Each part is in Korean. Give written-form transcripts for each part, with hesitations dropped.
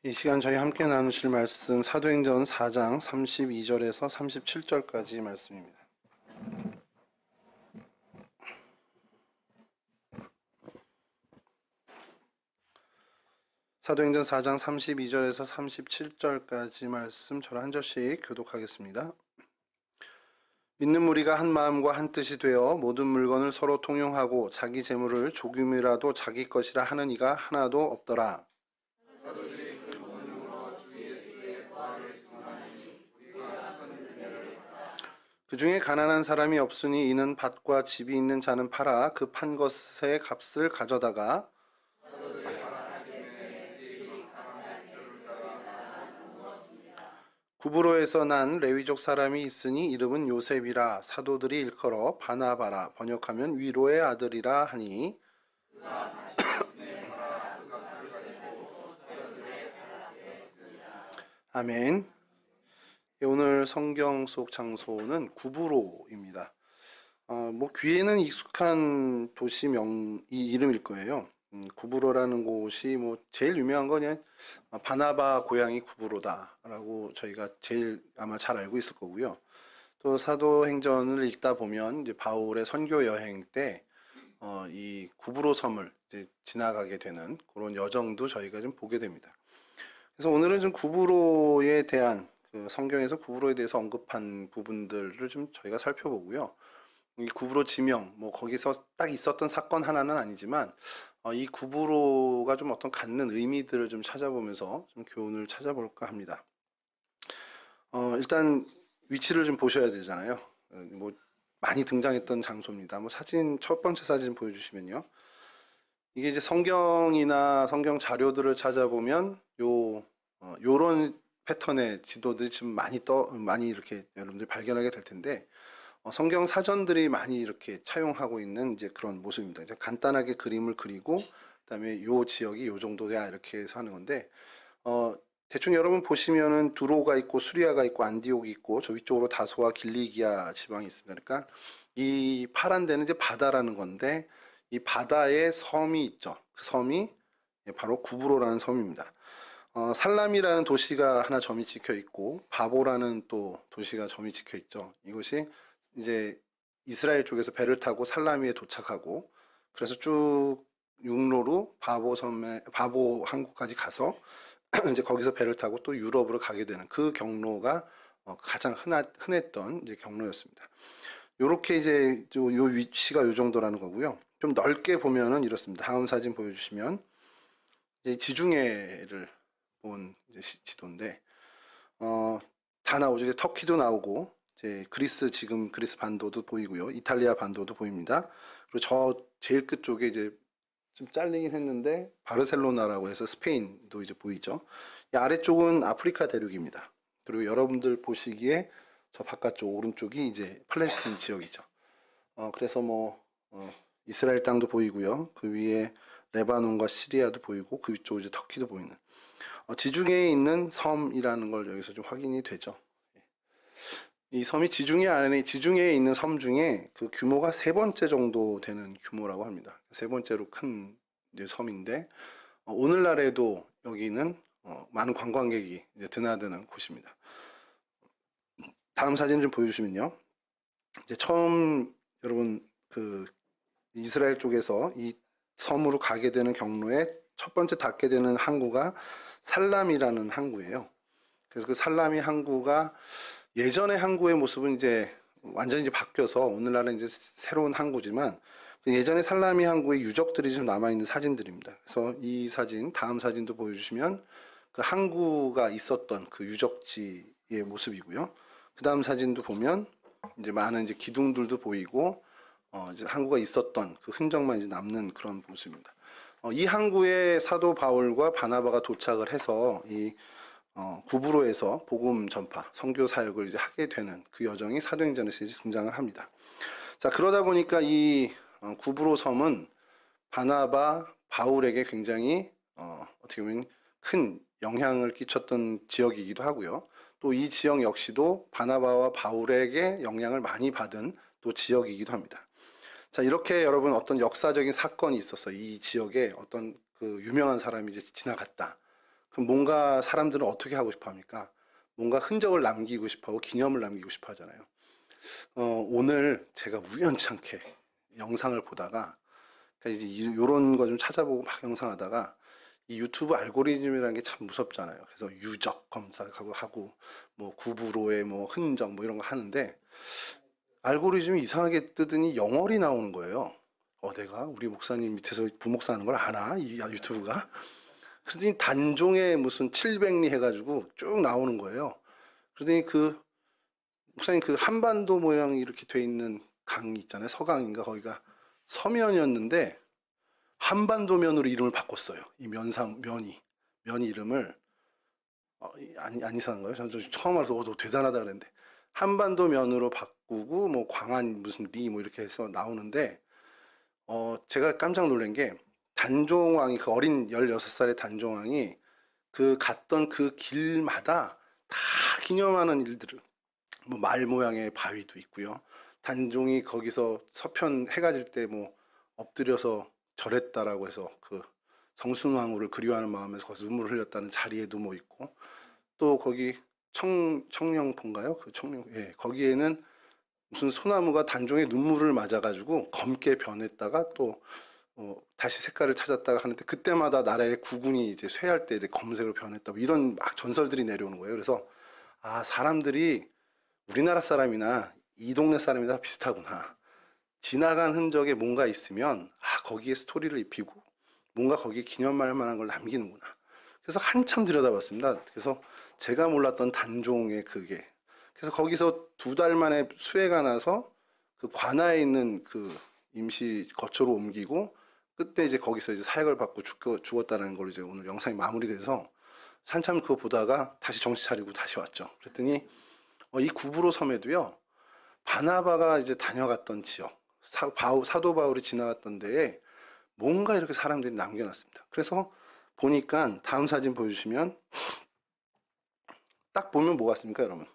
이 시간 저희 함께 나누실 말씀 사도행전 4장 32절에서 37절까지 말씀입니다. 사도행전 4장 32절에서 37절까지 말씀 저를 한 절씩 교독하겠습니다. 믿는 무리가 한 마음과 한 뜻이 되어 모든 물건을 서로 통용하고 자기 재물을 조금이라도 자기 것이라 하는 이가 하나도 없더라. 그 중에 가난한 사람이 없으니 이는 밭과 집이 있는 자는 팔아 그 판 것의 값을 가져다가 구브로에서 난 레위족 사람이 있으니 이름은 요셉이라 사도들이 일컬어 바나바라 번역하면 위로의 아들이라 하니 아멘. 오늘 성경 속 장소는 구브로입니다. 귀에는 익숙한 도시명 이 이름일 거예요. 구브로라는 곳이 제일 유명한 건 그냥 바나바 고향이 구브로다라고 저희가 제일 아마 잘 알고 있을 거고요. 또 사도행전을 읽다 보면 이제 바울의 선교 여행 때 이 구브로 섬을 이제 지나가게 되는 그런 여정도 저희가 좀 보게 됩니다. 그래서 오늘은 좀 구브로에 대한 성경에서 구브로에 대해서 언급한 부분들을 좀 저희가 살펴보고요. 이 구브로 지명, 거기서 딱 있었던 사건 하나는 아니지만, 이 구브로가 좀 어떤 갖는 의미들을 좀 찾아보면서 좀 교훈을 찾아볼까 합니다. 일단 위치를 좀 보셔야 되잖아요. 많이 등장했던 장소입니다. 첫 번째 사진 보여주시면요. 이게 이제 성경이나 성경 자료들을 찾아보면, 요런 패턴의 지도들이 지금 많이 이렇게 여러분들이 발견하게 될 텐데, 성경 사전들이 많이 이렇게 차용하고 있는 이제 그런 모습입니다. 이제 간단하게 그림을 그리고, 그다음에 요 지역이 요 정도야 이렇게 해서 하는 건데, 대충 여러분 보시면은 두로가 있고 수리아가 있고 안디옥이 있고 저 위쪽으로 다소와 길리기아 지방이 있습니다. 그러니까 이 파란 데는 이제 바다라는 건데, 이 바다에 섬이 있죠. 그 섬이 바로 구브로라는 섬입니다. 살람이라는 도시가 하나 점이 찍혀 있고 바보라는 또 도시가 점이 찍혀 있죠. 이것이 이제 이스라엘 쪽에서 배를 타고 살라미에 도착하고 그래서 쭉 육로로 바보 항구까지 가서 이제 거기서 배를 타고 또 유럽으로 가게 되는 그 경로가 가장 흔했던 이제 경로였습니다. 요렇게 이제 요 위치가 요 정도라는 거고요. 좀 넓게 보면은 이렇습니다. 다음 사진 보여주시면 이제 지중해를 본 이제 지도인데 다 나오죠. 이제 터키도 나오고 이제 지금 그리스 반도도 보이고요. 이탈리아 반도도 보입니다. 그리고 저 제일 끝 쪽에 이제 좀 잘리긴 했는데 바르셀로나라고 해서 스페인도 이제 보이죠. 이 아래쪽은 아프리카 대륙입니다. 그리고 여러분들 보시기에 저 바깥쪽 오른쪽이 이제 팔레스틴 지역이죠. 그래서 이스라엘 땅도 보이고요. 그 위에 레바논과 시리아도 보이고 그 위쪽 이제 터키도 보이는 지중해에 있는 섬이라는 걸 여기서 좀 확인이 되죠. 이 섬이 지중해에 있는 섬 중에 그 규모가 세 번째 정도 되는 규모라고 합니다. 세 번째로 큰 이제 섬인데 오늘날에도 여기는 많은 관광객이 이제 드나드는 곳입니다. 다음 사진 좀 보여주시면요. 이제 처음 여러분 이스라엘 쪽에서 이 섬으로 가게 되는 경로에 첫 번째 닿게 되는 항구가 살람이라는 항구예요. 그래서 그 살람이 항구가 예전의 항구의 모습은 이제 완전히 이제 바뀌어서 오늘날은 이제 새로운 항구지만 그 예전의 살라미 항구의 유적들이 좀 남아있는 사진들입니다. 그래서 이 사진, 다음 사진도 보여주시면 그 항구가 있었던 그 유적지의 모습이고요. 그 다음 사진도 보면 이제 많은 이제 기둥들도 보이고 이제 항구가 있었던 그 흔적만 이제 남는 그런 모습입니다. 이 항구에 사도 바울과 바나바가 도착을 해서 이 구브로에서 복음 전파, 선교 사역을 이제 하게 되는 그 여정이 사도행전에서 이제 등장을 합니다. 자, 그러다 보니까 이 구브로 섬은 바나바, 바울에게 굉장히 어떻게 보면 큰 영향을 끼쳤던 지역이기도 하고요. 또 이 지역 역시도 바나바와 바울에게 영향을 많이 받은 또 지역이기도 합니다. 자, 이렇게 여러분 어떤 역사적인 사건이 있어서 이 지역에 어떤 그 유명한 사람이 이제 지나갔다. 그럼 뭔가 사람들은 어떻게 하고 싶어 합니까? 뭔가 흔적을 남기고 싶어 하고 기념을 남기고 싶어 하잖아요. 오늘 제가 우연찮게 영상을 보다가 그러니까 이제 이런 거 좀 찾아보고 막 영상하다가 이 유튜브 알고리즘이라는 게 참 무섭잖아요. 그래서 유적 검사하고 하고 뭐 구부로의 뭐 흔적 뭐 이런 거 하는데 알고리즘이 이상하게 뜨더니 영월이 나오는 거예요. 내가 우리 목사님 밑에서 부목사 하는 걸 아나? 이 유튜브가? 그러더니 단종에 무슨 700리 해가지고 쭉 나오는 거예요. 그러더니 그 목사님 그 한반도 모양이 이렇게 돼 있는 강 있잖아요. 서강인가 거기가 서면이었는데 한반도면으로 이름을 바꿨어요. 이 면이 이름을 안 이상한 거예요. 저는 처음 알아서 너 대단하다 그랬는데 한반도 면으로 바꾸고 뭐 광안 무슨 리 뭐 이렇게 해서 나오는데 제가 깜짝 놀란 게 단종왕이 그 어린 16살의 단종왕이 그 갔던 그 길마다 다 기념하는 일들을 뭐 말 모양의 바위도 있고요. 단종이 거기서 서편 해가 질 때 뭐 엎드려서 절했다라고 해서 그 성순왕후를 그리워하는 마음에서 거기서 눈물을 흘렸다는 자리에도 뭐 있고 또 거기 청령포인가요? 그 청령 예 거기에는 무슨 소나무가 단종의 눈물을 맞아가지고 검게 변했다가 또 다시 색깔을 찾았다가 하는데 그때마다 나라의 국군이 이제 쇠할 때 검은색으로 변했다 뭐 이런 막 전설들이 내려오는 거예요. 그래서 사람들이 우리나라 사람이나 이 동네 사람이나 비슷하구나. 지나간 흔적에 뭔가 있으면 거기에 스토리를 입히고 뭔가 거기에 기념할 만한 걸 남기는구나. 그래서 한참 들여다봤습니다. 그래서 제가 몰랐던 단종의 그게 그래서 거기서 2달 만에 수해가 나서 그 관아에 있는 그 임시 거처로 옮기고 그때 이제 거기서 이제 사역을 받고 죽었다는 걸로 이제 오늘 영상이 마무리돼서 한참 그거 보다가 다시 정신 차리고 다시 왔죠. 그랬더니 이 구브로 섬에도요 바나바가 이제 다녀갔던 지역 사도 바울이 지나갔던 데에 뭔가 이렇게 사람들이 남겨놨습니다. 그래서 보니까 다음 사진 보여주시면 딱 보면 뭐 같습니까 여러분?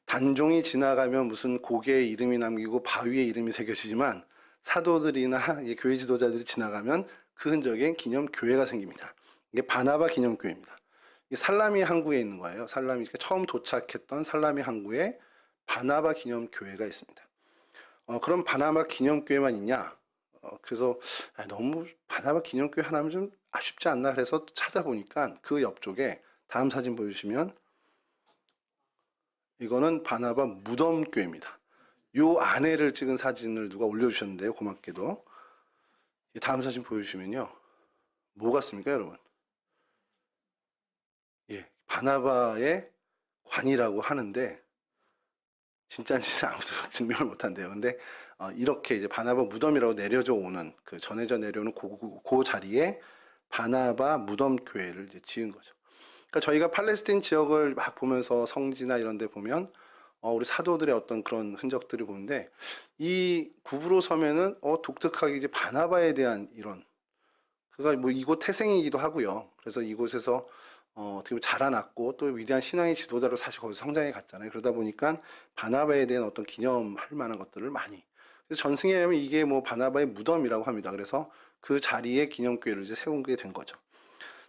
단종이 지나가면 무슨 고개에 이름이 남기고 바위에 이름이 새겨지지만 사도들이나 교회 지도자들이 지나가면 그 흔적에 기념교회가 생깁니다. 이게 바나바 기념교회입니다. 이게 살라미 항구에 있는 거예요. 살라미 처음 도착했던 살라미 항구에 바나바 기념교회가 있습니다. 그럼 바나바 기념교회만 있냐? 그래서 너무 바나바 기념교회 하나면 좀 아쉽지 않나 그래서 찾아보니까 그 옆쪽에 다음 사진 보여주시면 이거는 바나바 무덤교회입니다. 요 안에를 찍은 사진을 누가 올려주셨는데요. 고맙게도. 다음 사진 보여주시면요. 뭐 같습니까 여러분? 예, 바나바의 관이라고 하는데 진짜인지 아무도 증명을 못한대요. 근데 이렇게 이제 바나바 무덤이라고 내려져 오는 그 전해져 내려오는 그 자리에 바나바 무덤교회를 이제 지은 거죠. 그러니까 저희가 팔레스타인 지역을 막 보면서 성지나 이런 데 보면 우리 사도들의 어떤 그런 흔적들을 보는데 이 구브로 섬에는 독특하게 이제 바나바에 대한 이런 그가 뭐 이곳 태생이기도 하고요. 그래서 이곳에서 어떻게 보면 자라났고 또 위대한 신앙의 지도자로 사실 거기서 성장해 갔잖아요. 그러다 보니까 바나바에 대한 어떤 기념할 만한 것들을 많이 그래서 전승에 하면 이게 뭐 바나바의 무덤이라고 합니다. 그래서 그 자리에 기념교회를 이제 세운 게 된 거죠.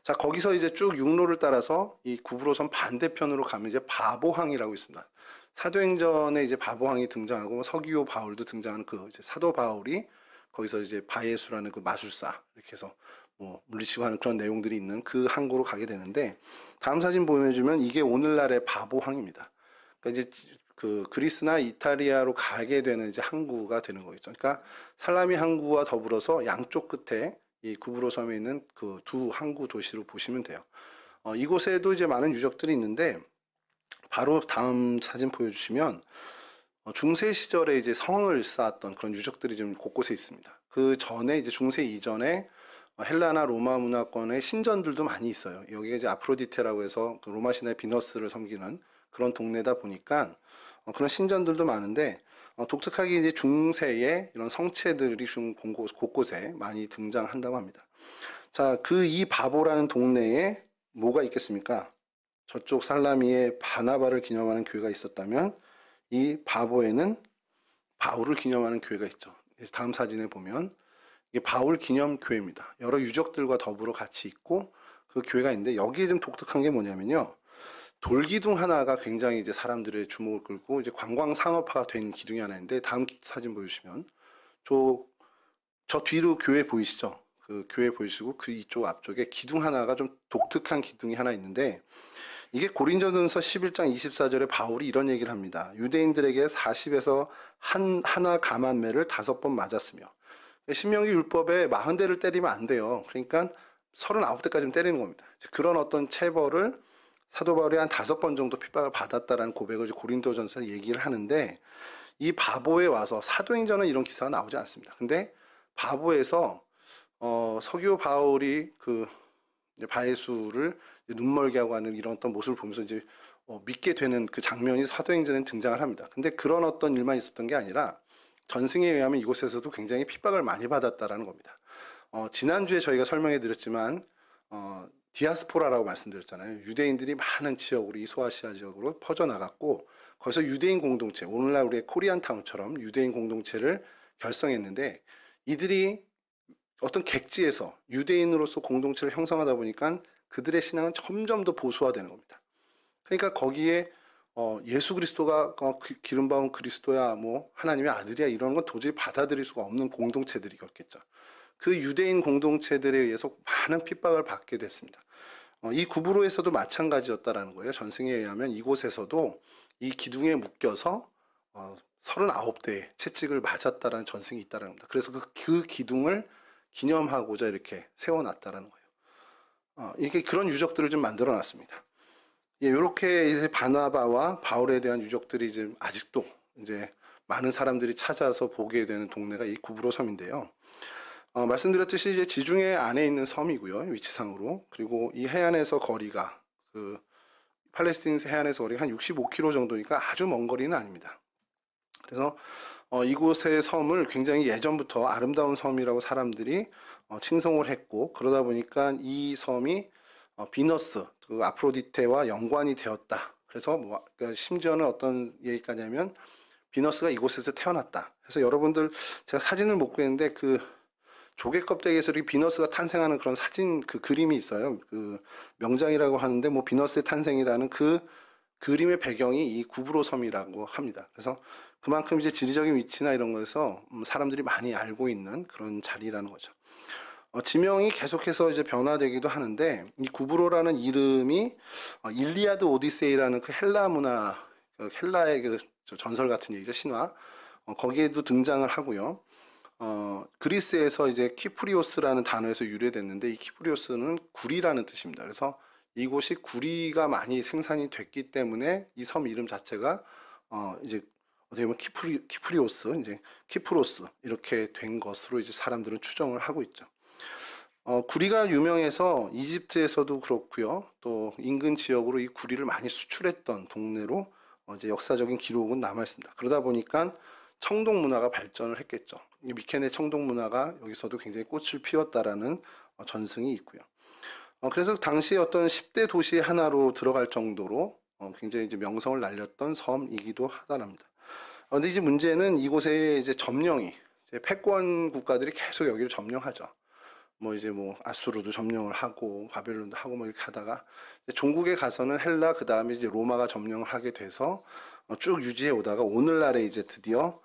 자, 거기서 이제 쭉 육로를 따라서 이 구브로섬 반대편으로 가면 이제 바보항이라고 있습니다. 사도행전에 이제 바보항이 등장하고 서기오 바울도 등장하는 그 이제 사도 바울이 거기서 이제 바예수라는 그 마술사 이렇게 해서 뭐 물리치고 하는 그런 내용들이 있는 그 항구로 가게 되는데 다음 사진 보여주면 이게 오늘날의 바보항입니다. 그러니까 이제 그 그리스나 이탈리아로 가게 되는 이제 항구가 되는 거겠죠. 그러니까 살라미 항구와 더불어서 양쪽 끝에 이 구브로 섬에 있는 그 두 항구 도시로 보시면 돼요. 이곳에도 이제 많은 유적들이 있는데 바로 다음 사진 보여주시면 중세 시절에 이제 성을 쌓았던 그런 유적들이 좀 곳곳에 있습니다. 그 전에 이제 중세 이전에 헬라나 로마 문화권의 신전들도 많이 있어요. 여기가 이제 아프로디테라고 해서 그 로마 신의 비너스를 섬기는 그런 동네다 보니까 그런 신전들도 많은데 독특하게 이제 중세의 이런 성체들이 곳곳에 많이 등장한다고 합니다. 자, 그 이 바보라는 동네에 뭐가 있겠습니까? 저쪽 살라미에 바나바를 기념하는 교회가 있었다면 이 바보에는 바울을 기념하는 교회가 있죠. 다음 사진에 보면 이게 바울 기념 교회입니다. 여러 유적들과 더불어 같이 있고 그 교회가 있는데 여기에 좀 독특한 게 뭐냐면요. 돌기둥 하나가 굉장히 이제 사람들의 주목을 끌고 이제 관광 상업화가 된 기둥이 하나 있는데 다음 사진 보여주시면 저 뒤로 교회 보이시죠? 그 교회 보이시고 그 이쪽 앞쪽에 기둥 하나가 좀 독특한 기둥이 하나 있는데 이게 고린도전서 11장 24절에 바울이 이런 얘기를 합니다. 유대인들에게 40에서 하나 감한매를 5번 맞았으며 신명기 율법에 40대를 때리면 안 돼요. 그러니까 39대까지는 때리는 겁니다. 그런 어떤 체벌을 사도 바울이 한 5번 정도 핍박을 받았다라는 고백을 고린도전서에 얘기를 하는데 이 바보에 와서 사도행전은 이런 기사가 나오지 않습니다. 근데 바보에서 서기오 바울이 그 바예수를 눈멀게 하고 하는 이런 어떤 모습을 보면서 이제 믿게 되는 그 장면이 사도행전에 등장을 합니다. 근데 그런 어떤 일만 있었던 게 아니라 전승에 의하면 이곳에서도 굉장히 핍박을 많이 받았다라는 겁니다. 지난주에 저희가 설명해 드렸지만 디아스포라라고 말씀드렸잖아요. 유대인들이 많은 지역으로 이 소아시아 지역으로 퍼져나갔고 거기서 유대인 공동체, 오늘날 우리의 코리안타운처럼 유대인 공동체를 결성했는데 이들이 어떤 객지에서 유대인으로서 공동체를 형성하다 보니까 그들의 신앙은 점점 더 보수화되는 겁니다. 그러니까 거기에 예수 그리스도가 기름 부은 그리스도야, 뭐 하나님의 아들이야 이런 건 도저히 받아들일 수가 없는 공동체들이었겠죠. 그 유대인 공동체들에 의해서 많은 핍박을 받게 됐습니다. 이 구브로에서도 마찬가지였다라는 거예요. 전승에 의하면 이곳에서도 이 기둥에 묶여서 39대의 채찍을 맞았다라는 전승이 있다라는 겁니다. 그래서 그 기둥을 기념하고자 이렇게 세워놨다라는 거예요. 이렇게 그런 유적들을 좀 만들어 놨습니다. 예, 이렇게 이제 바나바와 바울에 대한 유적들이 이제 아직도 이제 많은 사람들이 찾아서 보게 되는 동네가 이 구브로 섬인데요. 말씀드렸듯이 이제 지중해 안에 있는 섬이고요, 위치상으로. 그리고 이 해안에서 거리가 그 팔레스틴 해안에서 거리가 한 65km 정도니까 아주 먼 거리는 아닙니다. 그래서 이곳의 섬을 굉장히 예전부터 아름다운 섬이라고 사람들이 칭송을 했고 그러다 보니까 이 섬이 비너스, 그 아프로디테와 연관이 되었다. 그래서 그러니까 심지어는 어떤 얘기까지 하면 비너스가 이곳에서 태어났다. 그래서 여러분들 제가 사진을 못 구했는데 그 조개 껍데기에서 이렇게 비너스가 탄생하는 그런 사진 그 그림이 있어요. 그 명장이라고 하는데 뭐 비너스의 탄생이라는 그 그림의 배경이 이 구브로 섬이라고 합니다. 그래서 그만큼 이제 지리적인 위치나 이런 거에서 사람들이 많이 알고 있는 그런 자리라는 거죠. 지명이 계속해서 이제 변화되기도 하는데 이 구브로라는 이름이 일리아드 오디세이라는 그 헬라 문화, 그 헬라의 그 전설 같은 얘기죠, 신화. 거기에도 등장을 하고요. 그리스에서 이제 키프리오스라는 단어에서 유래됐는데 이 키프리오스는 구리라는 뜻입니다. 그래서 이곳이 구리가 많이 생산이 됐기 때문에 이 섬 이름 자체가 이제 어떻게 보면 키프리오스, 이제 키프로스 이렇게 된 것으로 이제 사람들은 추정을 하고 있죠. 구리가 유명해서 이집트에서도 그렇고요. 또 인근 지역으로 이 구리를 많이 수출했던 동네로 이제 역사적인 기록은 남아 있습니다. 그러다 보니까 청동 문화가 발전을 했겠죠. 미케네 청동 문화가 여기서도 굉장히 꽃을 피웠다라는 전승이 있고요. 그래서 당시 어떤 10대 도시 하나로 들어갈 정도로 굉장히 이제 명성을 날렸던 섬이기도 하다랍니다. 근데 이제 문제는 이곳에 이제 점령이 이제 패권 국가들이 계속 여기를 점령하죠. 뭐 이제 뭐 아수르도 점령을 하고 바벨론도 하고 뭐 이렇게 하다가 종국에 가서는 헬라 그 다음에 이제 로마가 점령을 하게 돼서 쭉 유지해 오다가 오늘날에 이제 드디어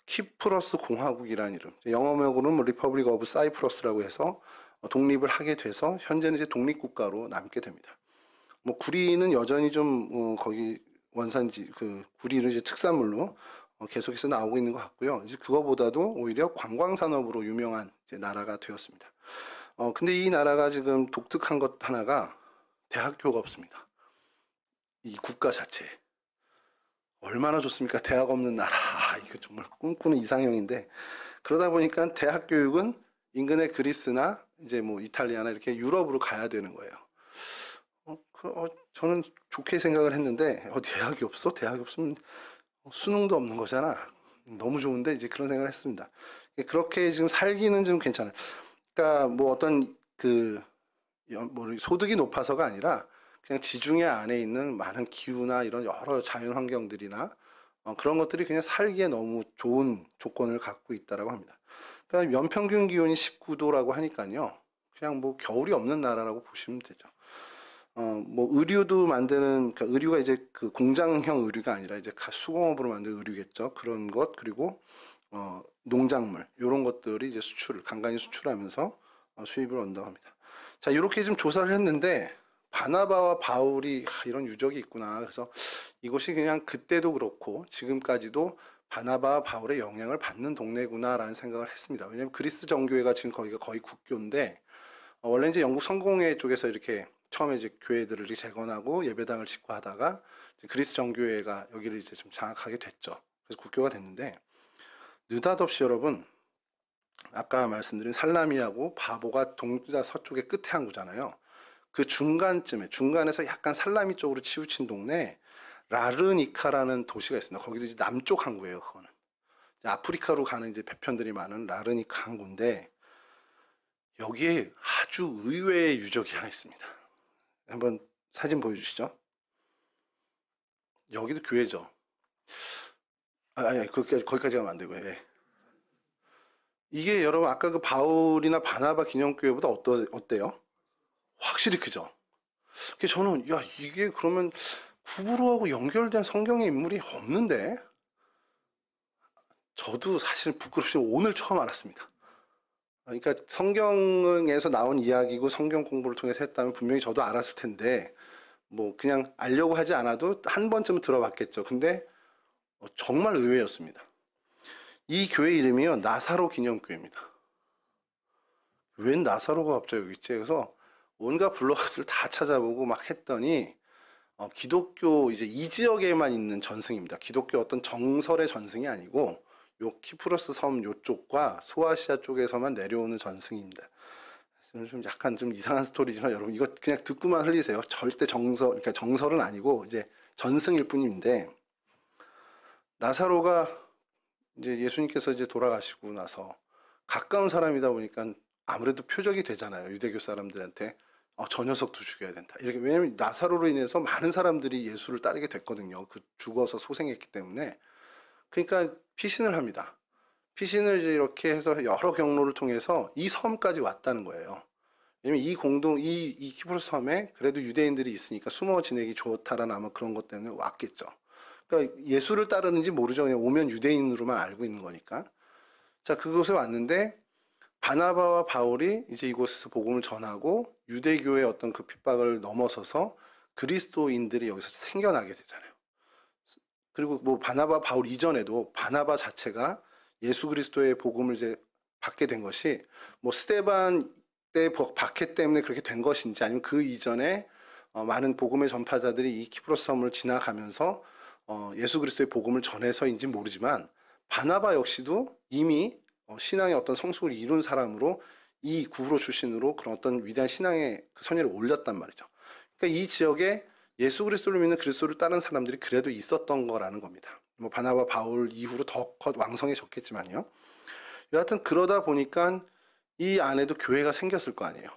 키프러스 공화국이라는 이름, 영어명으로는 뭐 리퍼블릭 오브 사이프러스라고 해서 독립을 하게 돼서 현재는 이제 독립국가로 남게 됩니다. 뭐 구리는 여전히 좀 거기 원산지 그 구리는 이제 특산물로 계속해서 나오고 있는 것 같고요. 이제 그거보다도 오히려 관광 산업으로 유명한 이제 나라가 되었습니다. 근데 이 나라가 지금 독특한 것 하나가 대학교가 없습니다. 이 국가 자체에. 얼마나 좋습니까? 대학 없는 나라. 이거 정말 꿈꾸는 이상형인데 그러다 보니까 대학 교육은 인근의 그리스나 이제 뭐 이탈리아나 이렇게 유럽으로 가야 되는 거예요. 저는 좋게 생각을 했는데 대학이 없어? 대학이 없으면 수능도 없는 거잖아. 너무 좋은데 이제 그런 생각을 했습니다. 그렇게 지금 살기는 좀 괜찮아요. 그러니까 뭐 어떤 뭐 소득이 높아서가 아니라 그냥 지중해 안에 있는 많은 기후나 이런 여러 자연 환경들이나 그런 것들이 그냥 살기에 너무 좋은 조건을 갖고 있다라고 합니다. 그러니까 연평균 기온이 19도라고 하니까요. 그냥 뭐 겨울이 없는 나라라고 보시면 되죠. 뭐 의류도 만드는, 그러니까 의류가 이제 그 공장형 의류가 아니라 이제 수공업으로 만든 의류겠죠. 그런 것, 그리고 농작물 이런 것들이 이제 수출을 간간히 수출하면서 수입을 얻는다고 합니다. 자, 이렇게 좀 조사를 했는데 바나바와 바울이 이런 유적이 있구나. 그래서 이곳이 그냥 그때도 그렇고 지금까지도 바나바와 바울의 영향을 받는 동네구나라는 생각을 했습니다. 왜냐하면 그리스 정교회가 지금 거기가 거의 국교인데 원래 이제 영국 성공회 쪽에서 이렇게 처음에 이제 교회들을 이렇게 재건하고 예배당을 짓고 하다가 이제 그리스 정교회가 여기를 이제 좀 장악하게 됐죠. 그래서 국교가 됐는데 느닷없이 여러분 아까 말씀드린 살라미하고 바보가 동자 서쪽의 끝에 한 구잖아요. 그 중간쯤에 중간에서 약간 살라미 쪽으로 치우친 동네 라르니카라는 도시가 있습니다. 거기도 이제 남쪽 항구예요. 그거는 아프리카로 가는 이제 배편들이 많은 라르니카 항구인데 여기에 아주 의외의 유적이 하나 있습니다. 한번 사진 보여주시죠. 여기도 교회죠. 아니 거기까지 가면 안 되고요. 예. 이게 여러분 아까 그 바울이나 바나바 기념교회보다 어때요? 확실히 크죠. 그래서 저는 야 이게 그러면 구브로하고 연결된 성경의 인물이 없는데 저도 사실 부끄럽지 오늘 처음 알았습니다. 그러니까 성경에서 나온 이야기고 성경 공부를 통해서 했다면 분명히 저도 알았을 텐데 뭐 그냥 알려고 하지 않아도 한 번쯤은 들어봤겠죠. 근데 정말 의외였습니다. 이 교회 이름이요 나사로 기념교회입니다. 웬 나사로가 갑자기 여기 있지? 그래서 온갖 블로거들을 다 찾아보고 막 했더니 기독교 이제 이 지역에만 있는 전승입니다. 기독교 어떤 정설의 전승이 아니고 요 키프로스 섬 요쪽과 소아시아 쪽에서만 내려오는 전승입니다. 좀 약간 좀 이상한 스토리지만 여러분 이거 그냥 듣고만 흘리세요. 절대 그러니까 정설은 아니고 이제 전승일 뿐인데 나사로가 이제 예수님께서 이제 돌아가시고 나서 가까운 사람이다 보니까 아무래도 표적이 되잖아요. 유대교 사람들한테 저 녀석도 죽여야 된다. 이렇게 왜냐면 나사로로 인해서 많은 사람들이 예수를 따르게 됐거든요. 그 죽어서 소생했기 때문에. 그러니까 피신을 합니다. 피신을 이제 이렇게 해서 여러 경로를 통해서 이 섬까지 왔다는 거예요. 왜냐면 이 키프로스 섬에 그래도 유대인들이 있으니까 숨어 지내기 좋다라는 아마 그런 것 때문에 왔겠죠. 그러니까 예수를 따르는지 모르죠. 그냥 오면 유대인으로만 알고 있는 거니까. 자, 그곳에 왔는데 바나바와 바울이 이제 이곳에서 복음을 전하고 유대교의 어떤 그 핍박을 넘어서서 그리스도인들이 여기서 생겨나게 되잖아요. 그리고 뭐 바나바 바울 이전에도 바나바 자체가 예수 그리스도의 복음을 이제 받게 된 것이 뭐 스데반 때 박해 때문에 그렇게 된 것인지 아니면 그 이전에 많은 복음의 전파자들이 이 키프로스 섬을 지나가면서 예수 그리스도의 복음을 전해서인지 모르지만 바나바 역시도 이미 신앙의 어떤 성숙을 이룬 사람으로 이 구브로 출신으로 그런 어떤 위대한 신앙의 그 선열을 올렸단 말이죠. 그러니까 이 지역에 예수 그리스도를 믿는 그리스도를 따르는 사람들이 그래도 있었던 거라는 겁니다. 뭐 바나바 바울 이후로 더 왕성해졌겠지만요. 여하튼 그러다 보니까 이 안에도 교회가 생겼을 거 아니에요.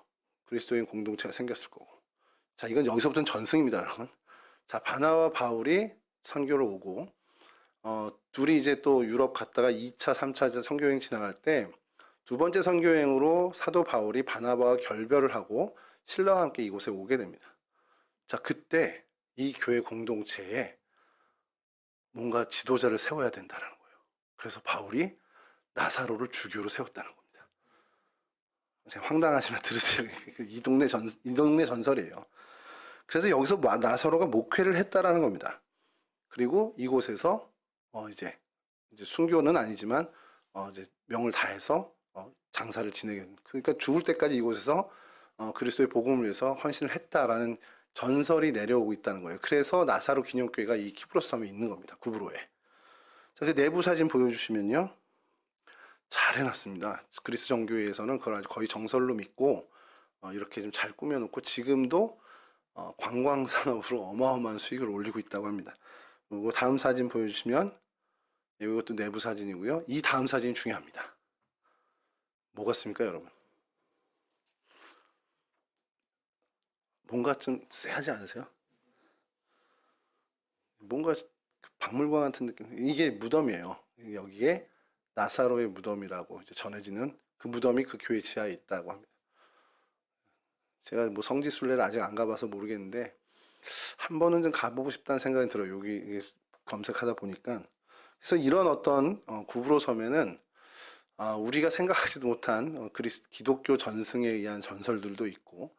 그리스도인 공동체가 생겼을 거고. 자, 이건 여기서부터는 전승입니다, 여러분. 자, 바나바 바울이 선교를 오고 둘이 이제 또 유럽 갔다가 2차, 3차 선교여행 지나갈 때 두 번째 선교여행으로 사도 바울이 바나바와 결별을 하고 신라와 함께 이곳에 오게 됩니다. 자, 그때 이 교회 공동체에 뭔가 지도자를 세워야 된다는 거예요. 그래서 바울이 나사로를 주교로 세웠다는 겁니다. 황당하지만 들으세요. 이 동네 전설이에요. 그래서 여기서 나사로가 목회를 했다라는 겁니다. 그리고 이곳에서 이제 순교는 아니지만 이제 명을 다해서 장사를 지내게 됩니다. 그러니까 죽을 때까지 이곳에서 그리스도의 복음을 위해서 헌신을 했다라는 전설이 내려오고 있다는 거예요. 그래서 나사로 기념교회가 이 키프로스 섬에 있는 겁니다. 구브로에. 자, 그 내부 사진 보여주시면요. 잘 해놨습니다. 그리스 정교회에서는 그걸 아주 거의 정설로 믿고 이렇게 좀 잘 꾸며놓고 지금도 관광 산업으로 어마어마한 수익을 올리고 있다고 합니다. 그리고 다음 사진 보여주시면 이것도 내부 사진이고요. 이 다음 사진이 중요합니다. 뭐 같습니까, 여러분? 뭔가 좀 쎄하지 않으세요? 뭔가 박물관 같은 느낌. 이게 무덤이에요. 여기에 나사로의 무덤이라고 이제 전해지는 그 무덤이 그 교회 지하에 있다고 합니다. 제가 뭐 성지순례를 아직 안 가봐서 모르겠는데 한 번은 좀 가보고 싶다는 생각이 들어요. 여기 이게 검색하다 보니까. 그래서 이런 어떤 구부로 섬에는 우리가 생각하지도 못한 기독교 전승에 의한 전설들도 있고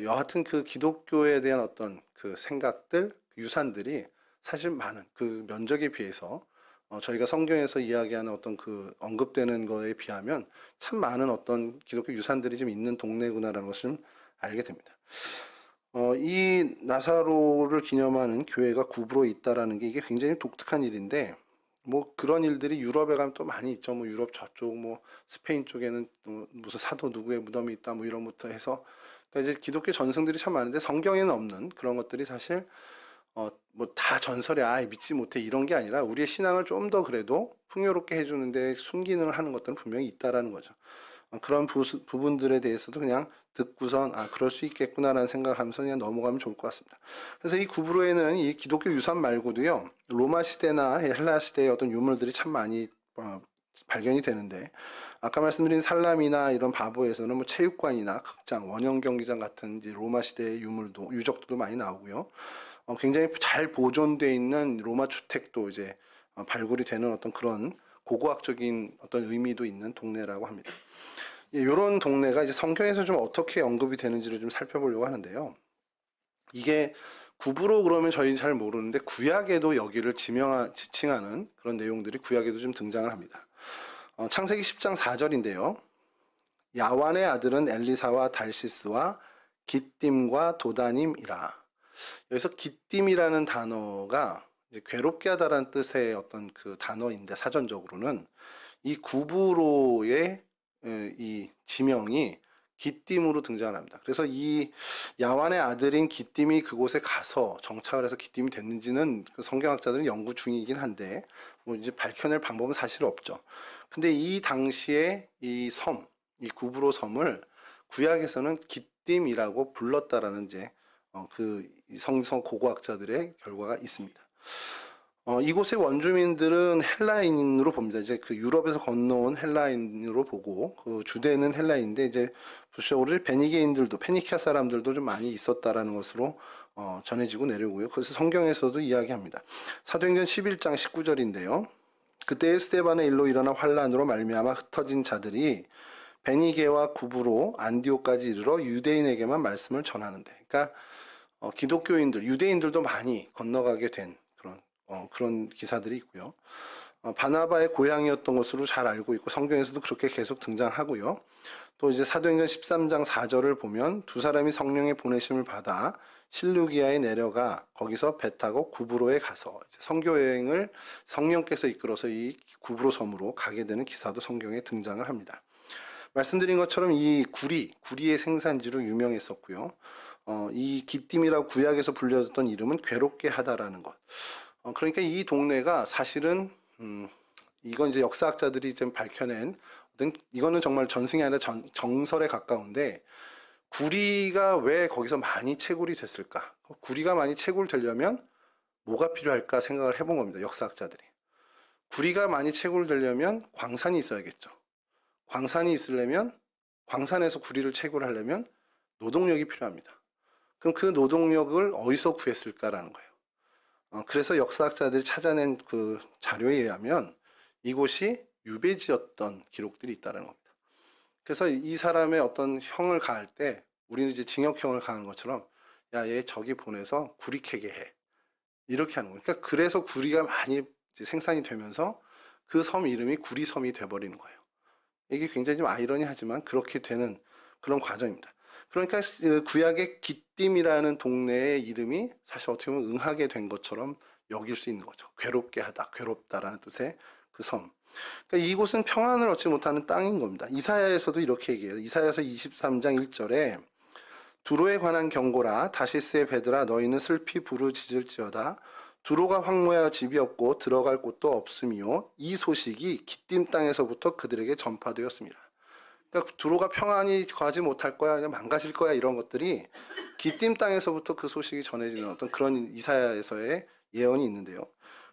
여하튼 그 기독교에 대한 어떤 그 생각들, 유산들이 사실 많은 그 면적에 비해서 저희가 성경에서 이야기하는 어떤 그 언급되는 거에 비하면 참 많은 어떤 기독교 유산들이 좀 있는 동네구나라는 것을 좀 알게 됩니다. 이 나사로를 기념하는 교회가 구부로에 있다라는 게 이게 굉장히 독특한 일인데 뭐 그런 일들이 유럽에 가면 또 많이 있죠. 뭐 유럽 저쪽 뭐 스페인 쪽에는 또 무슨 사도 누구의 무덤이 있다 뭐 이런 것부터 해서 그러니까 이제 기독교 전승들이 참 많은데 성경에는 없는 그런 것들이 사실 뭐 다 전설이야 믿지 못해 이런 게 아니라 우리의 신앙을 좀 더 그래도 풍요롭게 해주는데 순기능을 하는 것들은 분명히 있다라는 거죠. 그런 부분들에 대해서도 그냥 듣고선 그럴 수 있겠구나라는 생각을 하면서 그냥 넘어가면 좋을 것 같습니다. 그래서 이 구브로에는 이 기독교 유산 말고도요 로마 시대나 헬라 시대의 어떤 유물들이 참 많이 발견이 되는데 아까 말씀드린 살람이나 이런 바보에서는 뭐 체육관이나 극장, 원형 경기장 같은 이제 로마 시대의 유적들도 많이 나오고요. 굉장히 잘 보존되어 있는 로마 주택도 이제 발굴이 되는 어떤 그런 고고학적인 어떤 의미도 있는 동네라고 합니다. 이런 동네가 이제 성경에서 좀 어떻게 언급이 되는지를 좀 살펴보려고 하는데요. 이게 구부로 그러면 저희는 잘 모르는데 구약에도 여기를 지칭하는 그런 내용들이 구약에도 좀 등장을 합니다. 창세기 10장 4절인데요. 야완의 아들은 엘리사와 달시스와 기띔과 도다님이라. 여기서 기띔이라는 단어가 이제 괴롭게 하다라는 뜻의 어떤 그 단어인데 사전적으로는 이 구부로의 이 지명이 기띔으로 등장을 합니다. 그래서 이 야완의 아들인 기띔이 그곳에 가서 정착을 해서 기띔이 됐는지는 그 성경학자들은 연구 중이긴 한데 뭐 이제 밝혀낼 방법은 사실 없죠. 근데 이 당시에 이 구브로 섬을 구약에서는 기띔이라고 불렀다라는 이제 그 성서 고고학자들의 결과가 있습니다. 이곳의 원주민들은 헬라인으로 봅니다. 이제 그 유럽에서 건너온 헬라인으로 보고 그 주대는 헬라인인데 이제 부시적으로 베니게인들도 페니키아 사람들도 좀 많이 있었다라는 것으로 전해지고 내려오고요. 그래서 성경에서도 이야기합니다. 사도행전 11장 19절인데요. 그때 스데반의 일로 일어나 환란으로 말미암아 흩어진 자들이 베니게와 구브로 안디옥까지 이르러 유대인에게만 말씀을 전하는데, 그러니까 기독교인들, 유대인들도 많이 건너가게 된 그런 기사들이 있고요. 바나바의 고향이었던 것으로 잘 알고 있고 성경에서도 그렇게 계속 등장하고요. 또 이제 사도행전 13장 4절을 보면 두 사람이 성령의 보내심을 받아 실루기아에 내려가 거기서 배 타고 구브로에 가서 이제 선교 여행을 성령께서 이끌어서 이 구브로 섬으로 가게 되는 기사도 성경에 등장을 합니다. 말씀드린 것처럼 이 구리의 생산지로 유명했었고요. 이 기띔이라고 구약에서 불려졌던 이름은 괴롭게 하다라는 것. 그러니까 이 동네가 사실은 이건 이제 역사학자들이 좀 밝혀낸 이거는 정말 전승이 아니라 정설에 가까운데 구리가 왜 거기서 많이 채굴이 됐을까? 구리가 많이 채굴되려면 뭐가 필요할까 생각을 해본 겁니다. 역사학자들이. 구리가 많이 채굴되려면 광산이 있어야겠죠. 광산이 있으려면 광산에서 구리를 채굴하려면 노동력이 필요합니다. 그럼 그 노동력을 어디서 구했을까라는 거예요. 그래서 역사학자들이 찾아낸 그 자료에 의하면 이곳이 유배지였던 기록들이 있다는 겁니다. 그래서 이 사람의 어떤 형을 가할 때 우리는 이제 징역형을 가하는 것처럼 야, 얘 저기 보내서 구리 캐게 해. 이렇게 하는 거예요. 그러니까 그래서 구리가 많이 이제 생산이 되면서 그 섬 이름이 구리섬이 돼버리는 거예요. 이게 굉장히 좀 아이러니하지만 그렇게 되는 그런 과정입니다. 그러니까 구약의 기띔이라는 동네의 이름이 사실 어떻게 보면 응하게 된 것처럼 여길 수 있는 거죠. 괴롭게 하다, 괴롭다라는 뜻의 그 섬. 그러니까 이곳은 평안을 얻지 못하는 땅인 겁니다. 이사야에서도 이렇게 얘기해요. 이사야서 23장 1절에 두로에 관한 경고라 다시스의 배들아 너희는 슬피 부르짖을지어다 두로가 황무하여 집이 없고 들어갈 곳도 없음이요 이 소식이 기띔 땅에서부터 그들에게 전파되었습니다. 그러니까 두로가 평안히 거하지 못할 거야, 그냥 망가질 거야 이런 것들이 기띔 땅에서부터 그 소식이 전해지는 어떤 그런 이사야에서의 예언이 있는데요.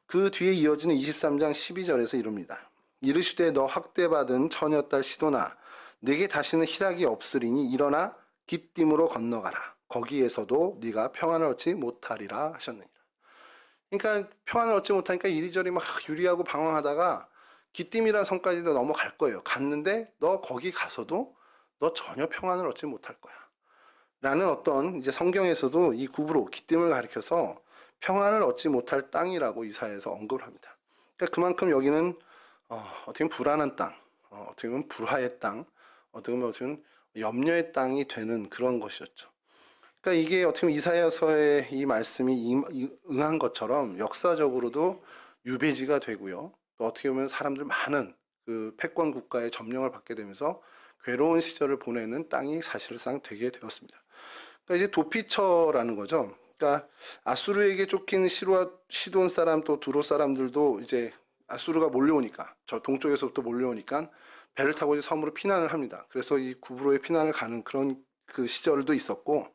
그 뒤에 이어지는 23장 12절에서 이릅니다. 이르시되 너 학대받은 처녀딸 시도나 네게 다시는 희락이 없으리니 일어나 깃딤으로 건너가라. 거기에서도 네가 평안을 얻지 못하리라 하셨느니라. 그러니까 평안을 얻지 못하니까 이리저리 막 유리하고 방황하다가 깃딤이라는 성까지도 넘어갈 거예요. 갔는데 너 거기 가서도 너 전혀 평안을 얻지 못할 거야. 라는 어떤 이제 성경에서도 이 구브로 깃딤을 가리켜서 평안을 얻지 못할 땅이라고 이사야에서 언급을 합니다. 그러니까 그만큼 여기는 어떻게 보면 불안한 땅, 어떻게 보면 불화의 땅, 어떻게 보면 염려의 땅이 되는 그런 것이었죠. 그러니까 이게 어떻게 보면 이사야서의 이 말씀이 응한 것처럼 역사적으로도 유배지가 되고요. 또 어떻게 보면 사람들 많은 그 패권 국가의 점령을 받게 되면서 괴로운 시절을 보내는 땅이 사실상 되게 되었습니다. 그러니까 이제 도피처라는 거죠. 그러니까 아수르에게 쫓긴 시돈 사람 또 두로 사람들도 이제 아수르가 몰려오니까 저 동쪽에서부터 몰려오니까 배를 타고 이제 섬으로 피난을 합니다. 그래서 이 구브로에 피난을 가는 그런 그 시절도 있었고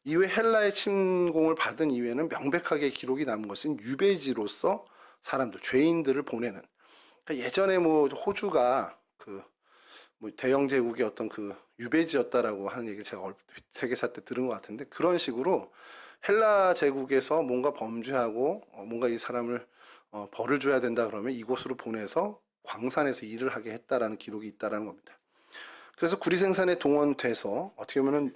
이후에 헬라의 침공을 받은 이후에는 명백하게 기록이 남은 것은 유배지로서 사람들 죄인들을 보내는. 그러니까 예전에 뭐 호주가 그 뭐 대영 제국의 어떤 그 유배지였다라고 하는 얘기를 제가 세계사 때 들은 것 같은데 그런 식으로 헬라 제국에서 뭔가 범죄하고 뭔가 이 사람을 벌을 줘야 된다 그러면 이곳으로 보내서 광산에서 일을 하게 했다라는 기록이 있다라는 겁니다. 그래서 구리 생산에 동원돼서 어떻게 보면은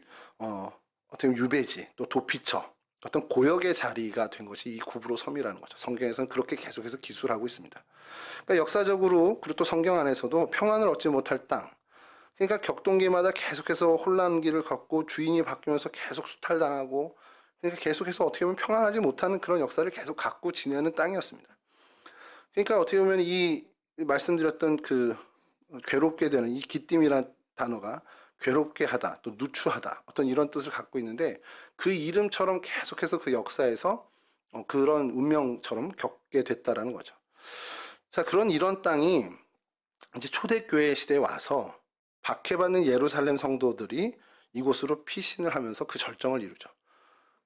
어떻게 보면 유배지 또 도피처 어떤 고역의 자리가 된 것이 이 구브로 섬이라는 거죠. 성경에서는 그렇게 계속해서 기술하고 있습니다. 그러니까 역사적으로 그리고 또 성경 안에서도 평안을 얻지 못할 땅. 그러니까 격동기마다 계속해서 혼란기를 겪고 주인이 바뀌면서 계속 수탈당하고 그러니까 계속해서 어떻게 보면 평안하지 못하는 그런 역사를 계속 갖고 지내는 땅이었습니다. 그러니까 어떻게 보면 이 말씀드렸던 그 괴롭게 되는 이 기띔이라는 단어가 괴롭게 하다, 또 누추하다, 어떤 이런 뜻을 갖고 있는데 그 이름처럼 계속해서 그 역사에서 그런 운명처럼 겪게 됐다라는 거죠. 자, 이런 땅이 이제 초대교회 시대에 와서 박해받는 예루살렘 성도들이 이곳으로 피신을 하면서 그 절정을 이루죠.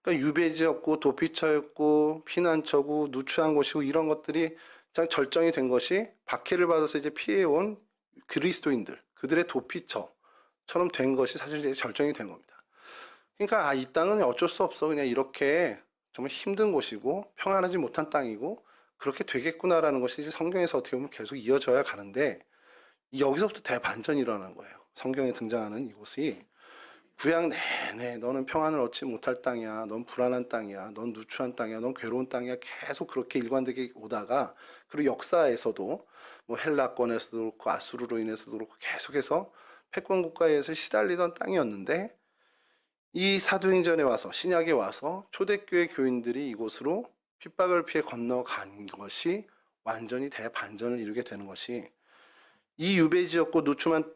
그러니까 유배지였고 도피처였고 피난처고 누추한 곳이고 이런 것들이 절정이 된 것이 박해를 받아서 이제 피해온 그리스도인들, 그들의 도피처처럼 된 것이 사실 이제 절정이 된 겁니다. 그러니까 이 땅은 어쩔 수 없어. 그냥 이렇게 정말 힘든 곳이고 평안하지 못한 땅이고 그렇게 되겠구나라는 것이 이제 성경에서 어떻게 보면 계속 이어져야 가는데 여기서부터 대반전이 일어나는 거예요. 성경에 등장하는 이곳이 구약 내내 너는 평안을 얻지 못할 땅이야. 넌 불안한 땅이야. 넌 누추한 땅이야. 넌 괴로운 땅이야. 계속 그렇게 일관되게 오다가 그리고 역사에서도 뭐 헬라권에서도 그렇고 아수르로 인해서도 그렇고 계속해서 패권 국가에서 시달리던 땅이었는데 이 사도행전에 와서 신약에 와서 초대교회 교인들이 이곳으로 핍박을 피해 건너간 것이 완전히 대반전을 이루게 되는 것이 이 유배지였고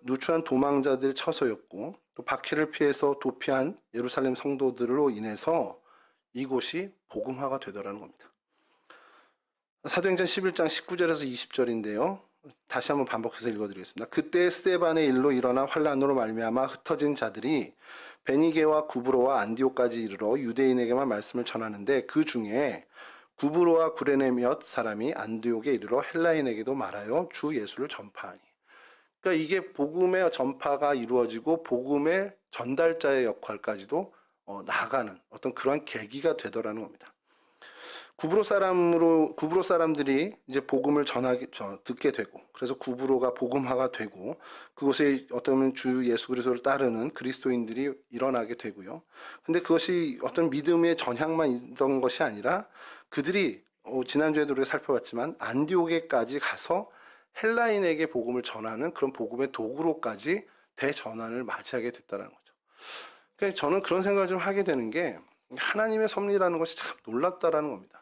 누추한 도망자들 처소였고 또 박해를 피해서 도피한 예루살렘 성도들로 인해서 이곳이 복음화가 되더라는 겁니다. 사도행전 11장 19절에서 20절인데요. 다시 한번 반복해서 읽어드리겠습니다. 그때 스데반의 일로 일어나 환란으로 말미암아 흩어진 자들이 베니게와 구브로와 안디오까지 이르러 유대인에게만 말씀을 전하는데 그 중에 구브로와 구레네 몇 사람이 안디옥에 이르러 헬라인에게도 말하여 주 예수를 전파하니. 그러니까 이게 복음의 전파가 이루어지고 복음의 전달자의 역할까지도 나아가는 어떤 그러한 계기가 되더라는 겁니다. 구브로 사람들이 이제 복음을 듣게 되고 그래서 구브로가 복음화가 되고 그곳에 어떤 주 예수 그리스도를 따르는 그리스도인들이 일어나게 되고요. 근데 그것이 어떤 믿음의 전향만 있던 것이 아니라 그들이 지난주에도 우리가 살펴봤지만 안디옥에까지 가서 헬라인에게 복음을 전하는 그런 복음의 도구로까지 대전환을 맞이하게 됐다는 거죠. 그러니까 저는 그런 생각을 좀 하게 되는 게 하나님의 섭리라는 것이 참 놀랍다라는 겁니다.